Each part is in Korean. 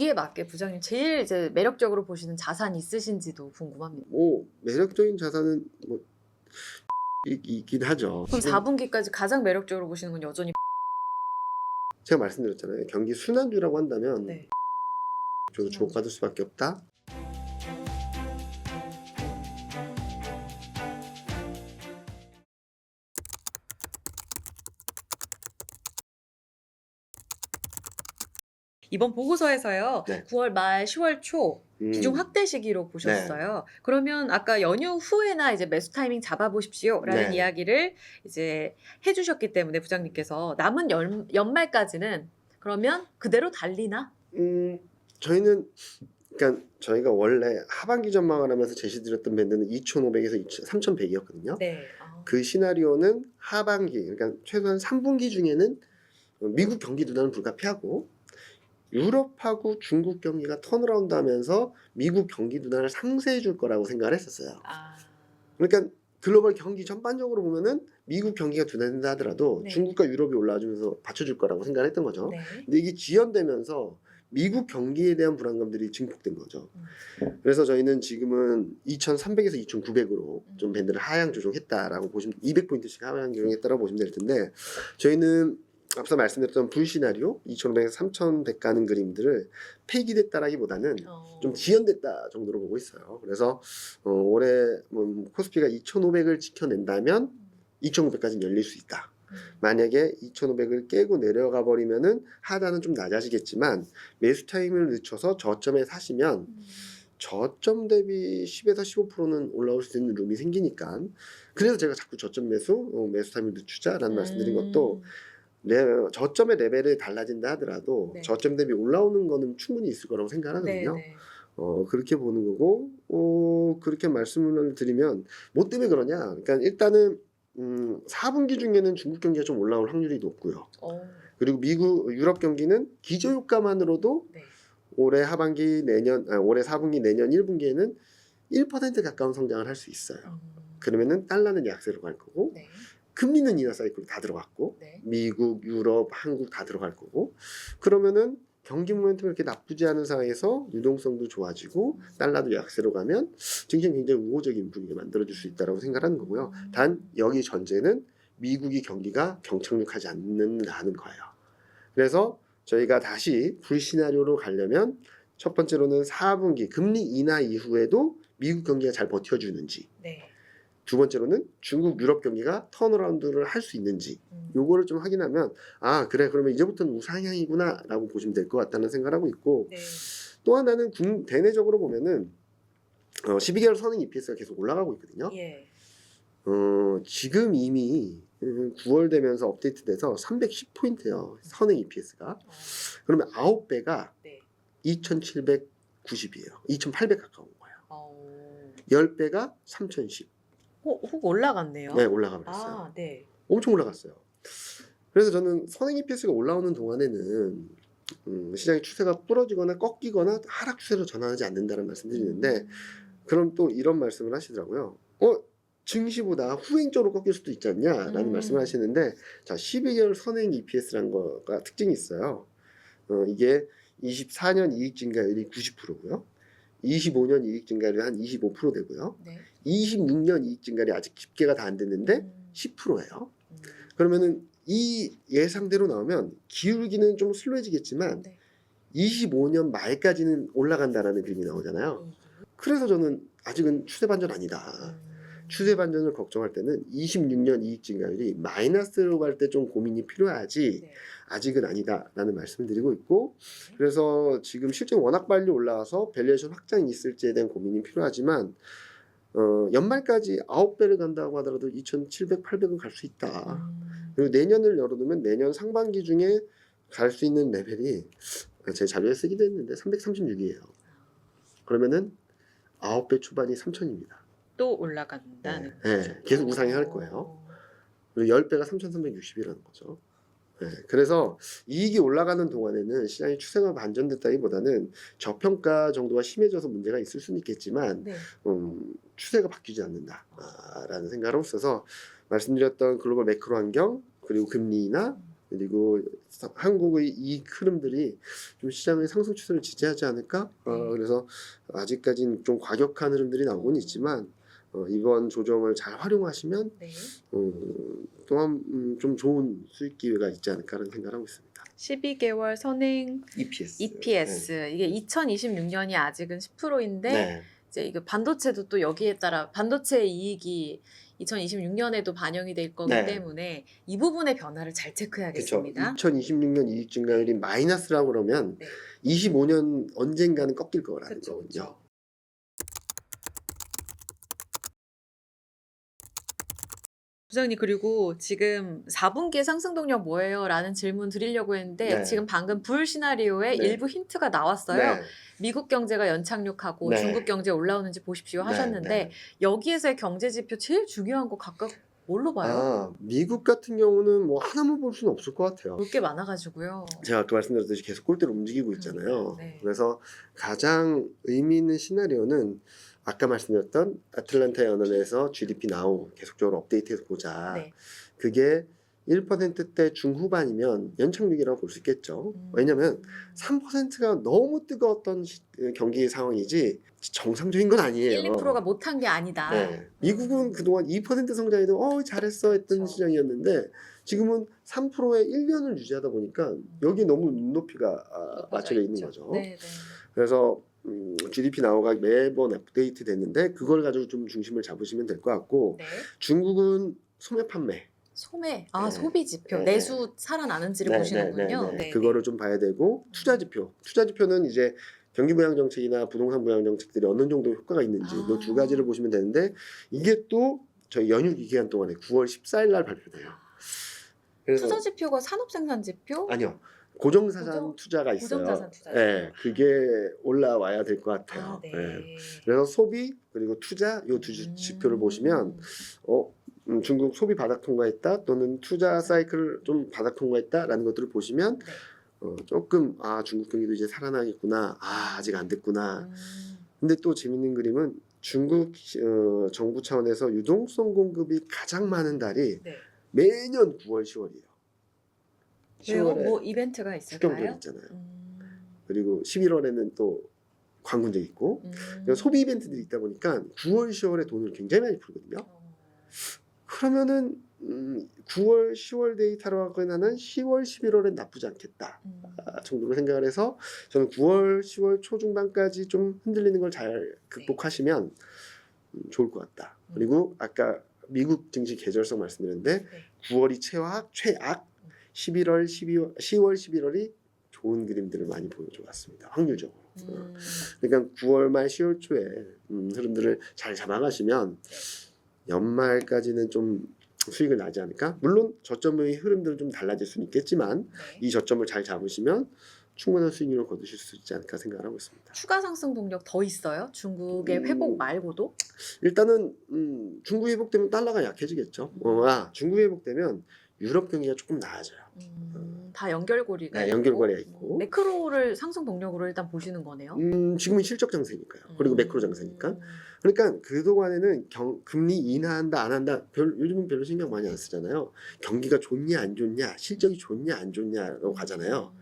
여기에 맞게 부장님 제일 이제 매력적으로 보시는 자산이 있으신지도 궁금합니다. 뭐 매력적인 자산은 뭐 있긴 하죠. 그럼 지금 4분기까지 가장 매력적으로 보시는 건 여전히 제가 말씀드렸잖아요. 경기 순환주라고 한다면 네. 저도 주목받을 수밖에 없다. 이번 보고서에서요. 네. 9월 말 10월 초 비중 확대 시기로 보셨어요. 그러면 아까 연휴 후에나 이제 매수 타이밍 잡아보십시오라는 네. 이야기를 이제 해주셨기 때문에 부장님께서 남은 연말까지는 그러면 그대로 달리나? 저희는 그러니까 저희가 원래 하반기 전망을 하면서 제시드렸던 밴드는 2,500에서 3,100이었거든요. 네. 그 시나리오는 하반기, 그러니까 최소한 3분기 중에는 미국 경기 둔화는 불가피하고 유럽하고 중국 경기가 턴어라운드 하면서 미국 경기 둔화를 상쇄해 줄 거라고 생각을 했었어요. 그러니까 글로벌 경기 전반적으로 보면은 미국 경기가 둔화된다 하더라도 네. 중국과 유럽이 올라와주면서 받쳐줄 거라고 생각을 했던 거죠. 네. 근데 이게 지연되면서 미국 경기에 대한 불안감들이 증폭된 거죠. 그래서 저희는 지금은 2,300에서 2,900으로 좀 밴드를 하향 조정했다라고 보시면 200포인트씩 하향 조정했다라고 보시면 될 텐데 저희는 앞서 말씀드렸던 불시나리오 2,500에서 3,100 가는 그림들을 폐기됐다라기보다는 좀 지연됐다 정도로 보고 있어요. 그래서 올해 코스피가 2,500을 지켜낸다면 2,900까지 열릴 수 있다. 만약에 2,500을 깨고 내려가 버리면은 하단은 좀 낮아지겠지만 매수 타임을 늦춰서 저점에 사시면 저점 대비 10에서 15%는 올라올 수 있는 룸이 생기니까 그래서 제가 자꾸 저점 매수 타임을 늦추자라는 말씀드린 것도 저점의 레벨이 달라진다 하더라도 네. 저점 대비 올라오는 거는 충분히 있을 거라고 생각하거든요. 네. 그렇게 보는 거고 그렇게 말씀을 드리면 뭐 때문에 그러냐? 그러니까 일단은 4분기 중에는 중국 경기가 좀 올라올 확률이 높고요. 그리고 유럽 경기는 기저효과만으로도 네. 올해 하반기 올해 4분기 내년 1분기에는 1% 가까운 성장을 할 수 있어요. 그러면은 달러는 약세로 갈 거고 네. 금리는 인하 사이클로 다 들어갔고 네. 미국, 유럽, 한국 다 들어갈 거고 그러면은 경기 모멘텀이 이렇게 나쁘지 않은 상황에서 유동성도 좋아지고 달러도 약세로 가면 증시는 굉장히 우호적인 분위기를 만들어줄 수 있다고 생각하는 거고요. 단 여기 전제는 미국이 경기가 경착륙하지 않는다는 거예요. 그래서 저희가 다시 불시나리오로 가려면 첫 번째로는 4분기 금리 인하 이후에도 미국 경기가 잘 버텨주는지 네. 두 번째로는 중국 유럽 경기가 턴어라운드를 할 수 있는지 요거를 좀 확인하면 아 그래 그러면 이제부터는 우상향이구나 라고 보시면 될 것 같다는 생각을 하고 있고 네. 또 하나는 대내적으로 보면은 12개월 선행 EPS가 계속 올라가고 있거든요. 예. 지금 이미 9월 되면서 업데이트돼서 310포인트예요. 선행 EPS가. 그러면 9배가 네. 2,790이에요. 2,800 가까운 거예요. 10배가 3,010. 훅 올라갔네요. 네, 올라가 버렸어요. 아, 네. 엄청 올라갔어요. 그래서 저는 선행 EPS가 올라오는 동안에는 시장의 추세가 부러지거나 꺾이거나 하락 추세로 전환하지 않는다는 말씀드리는데 그럼 또 이런 말씀을 하시더라고요. 증시보다 후행적으로 꺾일 수도 있지 않냐라는 말씀을 하시는데 자 12개월 선행 EPS라는 거가 특징이 있어요. 이게 24년 이익 증가율이 90%고요. 25년 이익 증가율이 한 25% 되고요. 네. 26년 이익 증가율이 아직 집계가 다 안 됐는데 10%예요. 그러면은 이 예상대로 나오면 기울기는 좀 슬로해지겠지만 네. 25년 말까지는 올라간다라는 그림이 나오잖아요. 그래서 저는 아직은 추세 반전 아니다. 추세 반전을 걱정할 때는 26년 이익 증가율이 마이너스로 갈 때 좀 고민이 필요하지 네. 아직은 아니다라는 말씀을 드리고 있고 그래서 지금 실제 워낙 빨리 올라와서 밸류에이션 확장이 있을지에 대한 고민이 필요하지만 연말까지 9배를 간다고 하더라도 2,700, 800은 갈 수 있다. 그리고 내년을 열어두면 내년 상반기 중에 갈 수 있는 레벨이 제 자료에 쓰기도 했는데 336이에요. 그러면은 9배 초반이 3,000입니다. 또 올라간다는 네, 계속 우상향할 거예요. 그리고 10배가 3,360이라는 거죠. 네, 그래서 이익이 올라가는 동안에는 시장의 추세가 반전됐다기보다는 저평가 정도가 심해져서 문제가 있을 수는 있겠지만 네. 추세가 바뀌지 않는다라는 생각을 있어서 말씀드렸던 글로벌 매크로 환경 그리고 금리 인하 그리고 한국의 이 흐름들이 좀 시장의 상승 추세를 지지하지 않을까? 그래서 아직까지는 좀 과격한 흐름들이 나오곤 있지만 이번 조정을 잘 활용하시면 네. 또한 좀 좋은 수익 기회가 있지 않을까라는 생각을 하고 있습니다. 12개월 선행 EPS. EPS 이게 2026년이 아직은 10%인데 네. 이제 이거 반도체도 또 여기에 따라 반도체 이익이 2026년에도 반영이 될 거기 네. 때문에 이 부분의 변화를 잘 그렇죠. 체크해야겠습니다. 2026년 이익 증가율이 마이너스라고 그러면 네. 25년 언젠가는 꺾일 거라는 그쵸, 거거든요. 그쵸. 부장님 그리고 지금 4분기의 상승 동력 뭐예요? 라는 질문 드리려고 했는데 네. 지금 방금 불 시나리오에 네. 일부 힌트가 나왔어요. 네. 미국 경제가 연착륙하고 네. 중국 경제 올라오는지 보십시오 하셨는데 네. 여기에서의 경제 지표 제일 중요한 거 각각 뭘로 봐요? 미국 같은 경우는 뭐 하나만 볼 수는 없을 것 같아요. 볼 게 많아가지고요. 제가 아까 말씀드렸듯이 계속 골대로 움직이고 있잖아요. 네. 그래서 가장 의미 있는 시나리오는 아까 말씀드렸던 아틀란타 연원에서 GDP 나오 계속적으로 업데이트해서 보자. 네. 그게 1%대 중후반이면 연착륙이라고 볼 수 있겠죠. 왜냐면 3%가 너무 뜨거웠던 경기 상황이지 정상적인 건 아니에요. 1, 2%가 못한 게 아니다. 네. 미국은 그동안 2% 성장해도 잘했어 했던 그쵸. 시장이었는데 지금은 3%의 1년을 유지하다 보니까 여기 너무 눈높이가 맞춰져 있는 있죠. 거죠. 네, 네. 그래서 GDP 나오가 매번 업데이트 됐는데 그걸 가지고 좀 중심을 잡으시면 될 것 같고 네. 중국은 소매 판매 소매, 네. 소비 지표, 네. 내수 살아나는지를 보시는군요. 네, 그거를 좀 봐야 되고 투자 지표는 이제 경기 부양 정책이나 부동산 부양 정책들이 어느 정도 효과가 있는지 이 두 가지를 보시면 되는데 이게 또 저희 연휴 기간 동안에 9월 14일 날 발표돼요. 그래서 투자 지표가 산업 생산 지표? 아니요. 고정자산 고정- 투자가 있어요. 고정자산 투자. 네, 그게 올라와야 될 것 같아요. 네. 네. 그래서 소비 그리고 투자 요 두 지표를 보시면 중국 소비 바닥 통과했다 또는 투자 사이클을 좀 바닥 통과했다라는 것들을 보시면 네. 조금 중국 경기도 이제 살아나겠구나 아직 안 됐구나. 근데 또 재밌는 그림은 중국 정부 차원에서 유동성 공급이 가장 많은 달이 네. 매년 9월 10월이에요. 왜요? 뭐 이벤트가 국경절 있을까요? 있잖아요. 그리고 11월에는 또 관군절 있고 소비 이벤트들이 있다 보니까 9월 10월에 돈을 굉장히 많이 풀거든요. 그러면은 9월 10월 데이터로 하거나는 10월 11월엔 나쁘지 않겠다 정도로 생각을 해서 저는 9월 10월 초중반까지 좀 흔들리는 걸 잘 극복하시면 좋을 것 같다. 그리고 아까 미국 증시 계절성 말씀드렸는데 9월이 최악 11월 12월 10월 11월이 좋은 그림들을 많이 보여줘 왔습니다. 확률적으로. 그러니까 9월 말 10월 초에 흐름들을 잘 잡아가시면 연말까지는 좀 수익을 나지 않을까? 물론 저점의 흐름들은 좀 달라질 수는 있겠지만 이 저점을 잘 잡으시면 충분한 수익률을 거두실 수 있지 않을까 생각을 하고 있습니다. 추가 상승 동력 더 있어요? 중국의 회복 말고도? 일단은 중국이 회복되면 달러가 약해지겠죠. 중국이 회복되면 유럽 경기가 조금 나아져요. 다 연결고리가 네, 있고, 연결고리가 있고. 매크로를 상승 동력으로 일단 보시는 거네요. 지금은 실적 장세니까요. 그리고 매크로 장세니까. 그러니까 그동안에는 금리 인하한다 안 한다 요즘은 별로 신경 많이 안 쓰잖아요. 경기가 좋냐 안 좋냐 실적이 좋냐 안 좋냐로 가잖아요.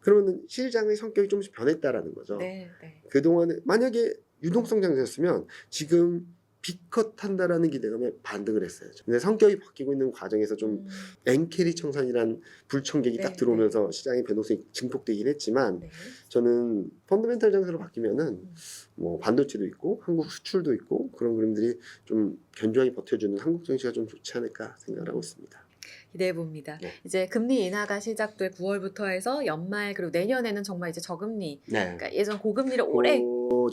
그러면 시장의 성격이 조금씩 변했다라는 거죠. 네, 네. 그동안에 만약에 유동성 장세였으면 지금 빅컷 한다라는 기대감에 반등을 했어요. 근데 성격이 바뀌고 있는 과정에서 좀 엔캐리 청산이란 불청객이 딱 들어오면서 시장의 변동성이 증폭되긴 했지만 저는 펀더멘탈 장세로 바뀌면은 뭐 반도체도 있고 한국 수출도 있고 그런 그림들이 좀 견조하게 버텨주는 한국 증시가 좀 좋지 않을까 생각을 하고 있습니다. 기대해 봅니다. 네. 이제 금리 인하가 시작될 9월부터 해서 연말 그리고 내년에는 정말 이제 저금리. 네. 그러니까 예전 고금리를 오래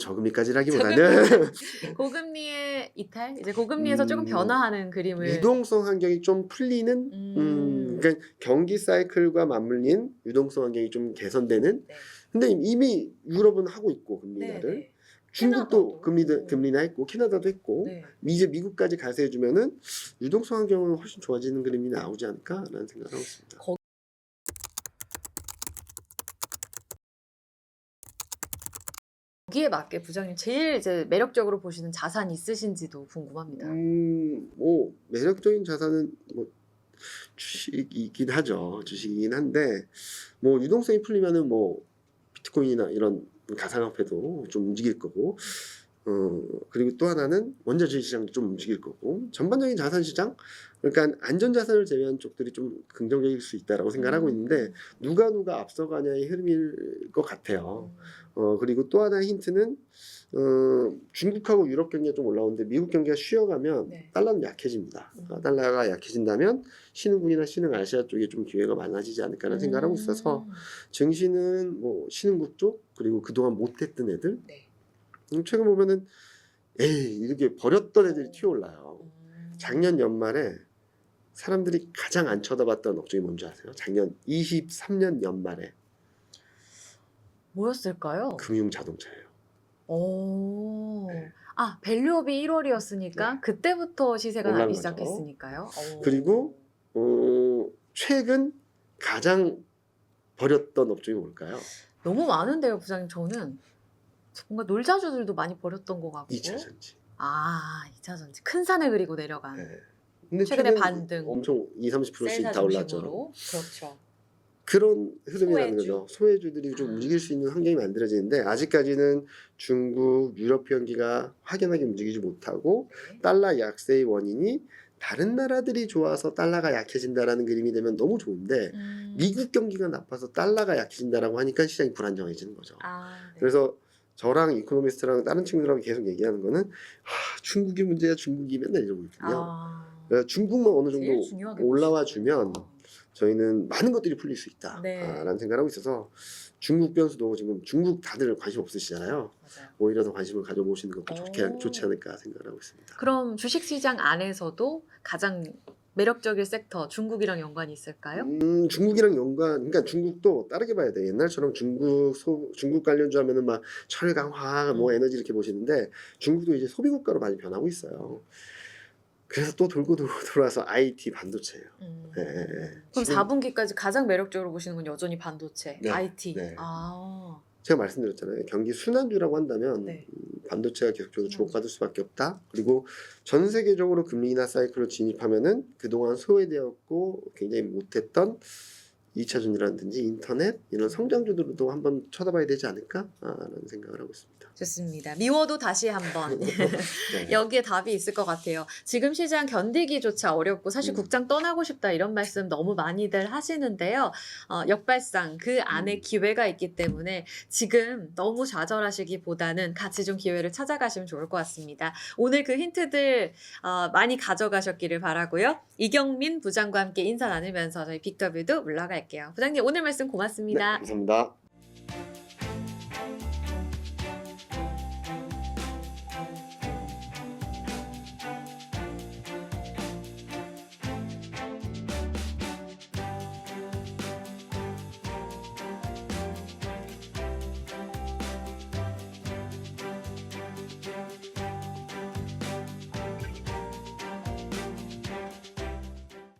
저금리까지라기보다는 고금리의 이탈, 이제 고금리에서 조금 변화하는 그림을 유동성 환경이 좀 풀리는 그러니까 경기 사이클과 맞물린 유동성 환경이 좀 개선되는. 근데 이미 유럽은 하고 있고 금리 인하를. 중국도 금리 인하 했고 캐나다도 했고 이제 미국까지 가세해주면은 유동성 환경은 훨씬 좋아지는 그림이 나오지 않을까라는 생각을 하고 있습니다. 거기에 맞게 부장님 제일 이제 매력적으로 보시는 자산 있으신지도 궁금합니다. 뭐 매력적인 자산은 뭐 주식이긴 하죠. 주식이긴 한데 뭐 유동성이 풀리면은 뭐 비트코인이나 이런 가상화폐도 좀 움직일 거고 그리고 또 하나는 원자재 시장도 좀 움직일 거고 전반적인 자산 시장 그러니까 안전자산을 제외한 쪽들이 좀 긍정적일 수 있다라고 생각하고 있는데 누가 앞서가냐의 흐름일 것 같아요. 그리고 또 하나의 힌트는 중국하고 유럽 경기가 좀 올라오는데 미국 경기가 쉬어가면 네. 달러는 약해집니다. 달러가 약해진다면 신흥국이나 신흥 아시아 쪽에 좀 기회가 많아지지 않을까라는 생각을 하고 있어서 증시는 뭐 신흥국 쪽 그리고 그동안 못했던 애들 네. 최근 보면은 에이 이렇게 버렸던 애들이 튀어올라요. 작년 연말에 사람들이 가장 안 쳐다봤던 업종이 뭔지 아세요? 작년 23년 연말에 뭐였을까요? 금융 자동차예요. 오. 네. 아, 밸류업이 1월이었으니까 네. 그때부터 시세가 올라간 나기 거죠. 시작했으니까요. 오. 그리고 최근 가장 버렸던 업종이 뭘까요? 너무 많은데요, 부장님. 저는 뭔가 놀자주들도 많이 버렸던 것 같고. 2차 전지. 아, 2차 전지. 큰 산을 그리고 내려간. 네. 근데 최근에 최근 반등. 엄청 20-30%씩 셀사 다 올랐죠. 중심으로. 그렇죠. 그런 흐름이라는 소외주. 거죠. 소외주들이 좀 움직일 수 있는 환경이 만들어지는데 아직까지는 중국, 유럽 경기가 확연하게 움직이지 못하고 네. 달러 약세의 원인이 다른 나라들이 좋아서 달러가 약해진다라는 그림이 되면 너무 좋은데 미국 경기가 나빠서 달러가 약해진다라고 하니까 시장이 불안정해지는 거죠. 아, 네. 그래서 저랑 이코노미스트랑 다른 친구들하고 계속 얘기하는 거는 중국이 문제야 중국이 맨날 이러고 있거든요. 아, 그래서 중국만 어느 정도 제일 중요하게 올라와 보시는군요. 주면 저희는 많은 것들이 풀릴 수 있다라는 네. 생각을 하고 있어서 중국 변수도 지금 중국 다들 관심 없으시잖아요. 맞아요. 오히려 더 관심을 가져보시는 것도 오. 좋지 않을까 생각을 하고 있습니다. 그럼 주식시장 안에서도 가장 매력적인 섹터 중국이랑 연관이 있을까요? 중국이랑 그러니까 중국도 다르게 봐야 돼. 옛날처럼 중국 관련주 하면은 막 철강, 화학, 뭐 에너지 이렇게 보시는데 중국도 이제 소비 국가로 많이 변하고 있어요. 그래서 또 돌고 돌아서 IT 반도체예요. 네. 그럼 지금 4분기까지 가장 매력적으로 보시는 건 여전히 반도체, 네, IT. 네. 아, 제가 말씀드렸잖아요. 경기 순환주라고 한다면 네. 반도체가 계속적으로 주목받을 수밖에 없다. 그리고 전 세계적으로 금리 인하 사이클로 진입하면은 그동안 소외되었고 굉장히 못했던 2차 전지라든지 인터넷 이런 성장주들도 한번 쳐다봐야 되지 않을까라는 생각을 하고 있습니다. 좋습니다. 미워도 다시 한번. 네. 여기에 답이 있을 것 같아요. 지금 시장 견디기조차 어렵고 사실 국장 떠나고 싶다 이런 말씀 너무 많이들 하시는데요. 역발상 그 안에 기회가 있기 때문에 지금 너무 좌절하시기보다는 같이 좀 기회를 찾아가시면 좋을 것 같습니다. 오늘 그 힌트들 많이 가져가셨기를 바라고요. 이경민 부장과 함께 인사 나누면서 저희 빅더뷰도 물러갈게요. 부장님 오늘 말씀 네, 고맙습니다. 감사합니다.